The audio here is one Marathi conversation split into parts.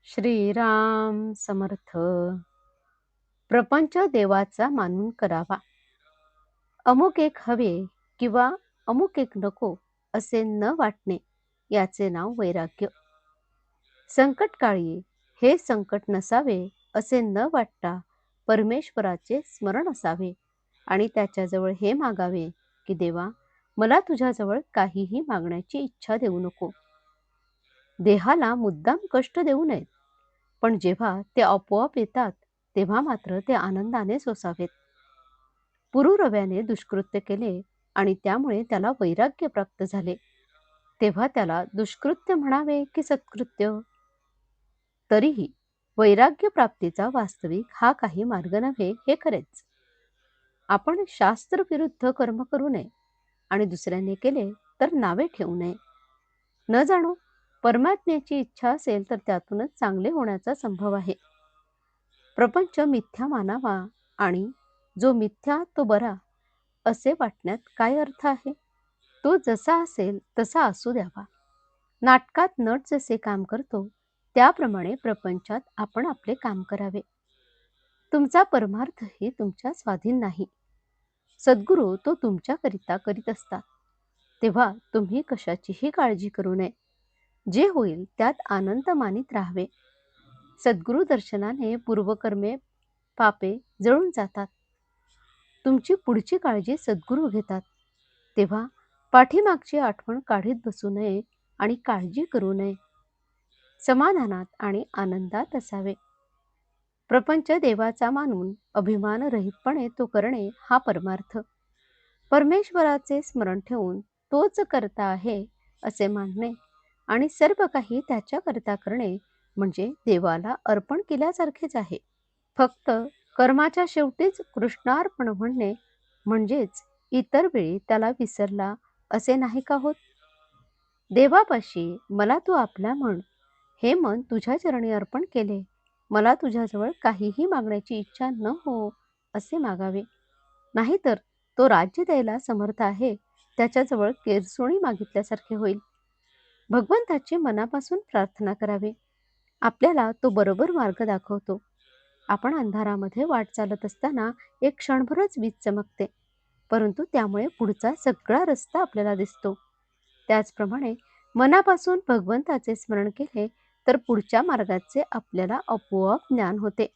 श्रीराम समर्थ. प्रपंच देवाचा मानून करावा. अमुक एक हवे किंवा अमुक एक नको असे न वाटणे याचे नाव वैराग्य. संकटकाळी हे संकट नसावे असे न वाटता परमेश्वराचे स्मरण असावे आणि त्याच्याजवळ हे मागावे की देवा, मला तुझ्याजवळ काहीही मागण्याची इच्छा देऊ नको. देहाला मुद्दाम कष्ट देऊ नयेत, पण जेव्हा ते आपोआप येतात तेव्हा मात्र ते आनंदाने सोसावेत. पुरुरव्याने दुष्कृत्य केले आणि त्यामुळे त्याला वैराग्य प्राप्त झाले, तेव्हा त्याला दुष्कृत्य म्हणावे की सत्कृत्य? तरीही वैराग्य प्राप्तीचा वास्तविक हा काही मार्ग नव्हे हे खरेच. आपण शास्त्र विरुद्ध कर्म करू नये आणि दुसऱ्याने केले तर नावे ठेवू नये. न जाणो परमात्म्याची इच्छा असेल तर त्यातूनच चांगले होण्याचा संभव आहे. प्रपंच मिथ्या मानावा आणि जो मिथ्या तो बरा असे वाटण्यात काय अर्थ आहे? तो जसा असेल तसा असू द्यावा. नाटकात नट जसे काम करतो त्याप्रमाणे प्रपंचात आपण आपले काम करावे. तुमचा परमार्थही तुमच्या स्वाधीन नाही. सद्गुरू तो तुमच्याकरिता करीत असतात, तेव्हा तुम्ही कशाचीही काळजी करू नये. जे होईल त्यात आनंद मानित राहावे. सद्गुरू दर्शनाने पूर्वकर्मे पापे जळून जातात. तुमची पुढची काळजी सद्गुरू घेतात, तेव्हा पाठीमागची आठवण काढीत बसू नये आणि काळजी करू नये. समाधानात आणि आनंदात असावे. प्रपंच देवाचा मानून अभिमानरहितपणे तो करणे हा परमार्थ. परमेश्वराचे स्मरण ठेवून तोच करता आहे असे मानणे आणि सर्व काही त्याच्याकरता करणे म्हणजे देवाला अर्पण केल्यासारखेच आहे. फक्त कर्माच्या शेवटीच कृष्णार्पण म्हणणे म्हणजेच इतर वेळी त्याला विसरला असे नाही का होत? देवापाशी मला तू आपला म्हण, हे मन तुझ्या चरणी अर्पण केले, मला तुझ्याजवळ काहीही मागण्याची इच्छा न हो असे मागावे. नाहीतर तो राज्य द्यायला समर्थ आहे त्याच्याजवळ केरसुणी मागितल्यासारखे होईल. भगवंताची मनापासून प्रार्थना करावी. आपल्याला तो बरोबर मार्ग दाखवतो. आपण अंधारामध्ये वाट चालत असताना एक क्षणभरच वीज चमकते, परंतु त्यामुळे पुढचा सगळा रस्ता आपल्याला दिसतो. त्याचप्रमाणे मनापासून भगवंताचे स्मरण केले तर पुढच्या मार्गाचे आपल्याला आपोआप ज्ञान होते.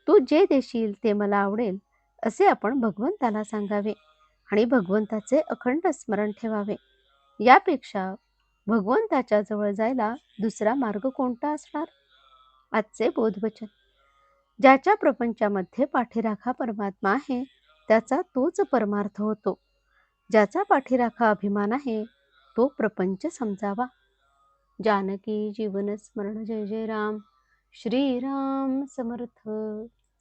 तू जे देशील ते मला आवडेल असे आपण भगवंताला सांगावे आणि भगवंताचे अखंड स्मरण ठेवावे. यापेक्षा भगवंताच्या जवळ जायला दुसरा मार्ग कोणता असणार? आजचे बोधवचन. ज्याच्या प्रपंचामध्ये पाठीराखा परमात्मा आहे त्याचा तोच परमार्थ होतो. ज्याचा पाठीराखा अभिमान आहे तो प्रपंच समजावा. जानकी जीवन स्मरण. जय जय राम. श्रीराम समर्थ.